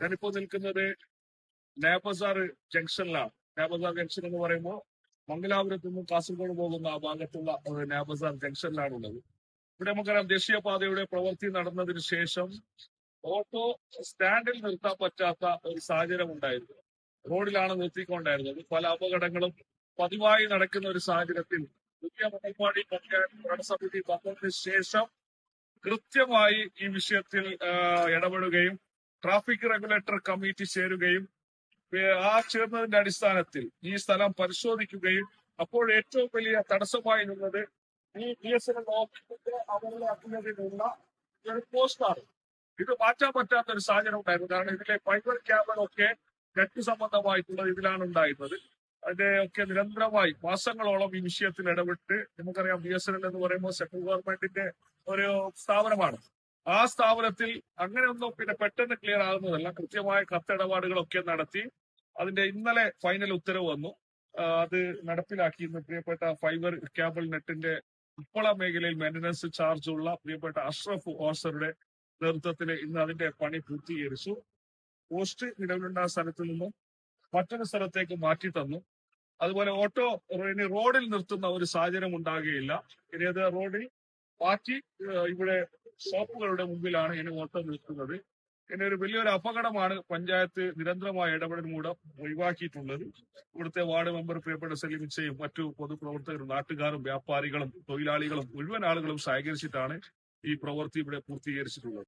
ഞാനിപ്പോ നിൽക്കുന്നത് നയാബസാർ ജംഗ്ഷനിലാണ്. നയാബസാർ ജംഗ്ഷൻ എന്ന് പറയുമ്പോൾ മംഗലാപുരത്ത് നിന്ന് കാസർഗോഡ് പോകുന്ന ആ ഭാഗത്തുള്ള നയാബസാർ ജംഗ്ഷനിലാണുള്ളത്. ഇവിടെ നമുക്കറിയാം ദേശീയപാതയുടെ പ്രവൃത്തി നടന്നതിന് ശേഷം ഓട്ടോ സ്റ്റാൻഡിൽ നിർത്താൻ പറ്റാത്ത ഒരു സാഹചര്യം ഉണ്ടായിരുന്നു. റോഡിലാണ് നിർത്തിക്കൊണ്ടായിരുന്നത്. പല അപകടങ്ങളും പതിവായി നടക്കുന്ന ഒരു സാഹചര്യത്തിൽ പുതിയ മുഖപ്പാടി പഞ്ചായത്ത് ഭരണസമിതി വന്നതിന് ശേഷം കൃത്യമായി ഈ വിഷയത്തിൽ ഇടപെടുകയും ട്രാഫിക് റെഗുലേറ്റർ കമ്മിറ്റി ചേരുകയും ആ ചേർന്നതിന്റെ അടിസ്ഥാനത്തിൽ ഈ സ്ഥലം പരിശോധിക്കുകയും അപ്പോൾ ഏറ്റവും വലിയ തടസ്സമായി നിന്നത് ഈ BSNL ഓഫീസിന്റെ അവരിലാക്കുന്നതിനുള്ള ഒരു പോസ്റ്റാണ്. ഇത് മാറ്റാൻ പറ്റാത്ത ഒരു സാഹചര്യം ഉണ്ടായിരുന്നു. കാരണം ഇതിലെ ഫൈബർ ക്യാബിളൊക്കെ നെറ്റ് സംബന്ധമായിട്ടുള്ളത് ഇതിലാണ് ഉണ്ടായിരുന്നത്. അതിന്റെ ഒക്കെ നിരന്തരമായി മാസങ്ങളോളം ഈ വിഷയത്തിൽ ഇടപെട്ട്, നമുക്കറിയാം BSNL എന്ന് പറയുമ്പോൾ സെൻട്രൽ ഗവൺമെന്റിന്റെ ഒരു സ്ഥാപനമാണ്. ആ സ്ഥാപനത്തിൽ അങ്ങനെയൊന്നും പിന്നെ പെട്ടെന്ന് ക്ലിയർ ആകുന്നതല്ല. കൃത്യമായ കത്തിടപാടുകളൊക്കെ നടത്തി അതിന്റെ ഇന്നലെ ഫൈനൽ ഉത്തരവ് വന്നു. അത് നടപ്പിലാക്കി. ഇന്ന് പ്രിയപ്പെട്ട ഫൈബർ കേബിൾ നെറ്റിന്റെ ഉപ്പള മേഖലയിൽ മെയിന്റനൻസ് ചാർജ് ഉള്ള പ്രിയപ്പെട്ട അഷ്റഫ് ഓസറുടെ നേതൃത്വത്തിൽ ഇന്ന് അതിന്റെ പണി പൂർത്തീകരിച്ചു. പോസ്റ്റ് നിലവിലുണ്ടായ സ്ഥലത്ത് നിന്നും മറ്റൊരു സ്ഥലത്തേക്ക് മാറ്റി തന്നു. അതുപോലെ ഓട്ടോ ഇനി റോഡിൽ നിർത്തുന്ന ഒരു സാഹചര്യം ഉണ്ടാകുകയില്ല. ഇനി അത് റോഡിൽ മാറ്റി ഇവിടെ ഷോപ്പുകളുടെ മുമ്പിലാണ് ഇനി ഓട്ടോ നിർത്തുന്നത്. ഇനി ഒരു വലിയൊരു അപകടമാണ് പഞ്ചായത്ത് നിരന്തരമായ ഇടപെടൽ മൂലം ഒഴിവാക്കിയിട്ടുള്ളത്. ഇവിടുത്തെ വാർഡ് മെമ്പർ പ്രിയപ്പെട്ട സലീമിച്ചയും മറ്റു പൊതുപ്രവർത്തകരും നാട്ടുകാരും വ്യാപാരികളും തൊഴിലാളികളും മുഴുവൻ ആളുകളും സഹകരിച്ചിട്ടാണ് ഈ പ്രവൃത്തി ഇവിടെ പൂർത്തീകരിച്ചിട്ടുള്ളത്.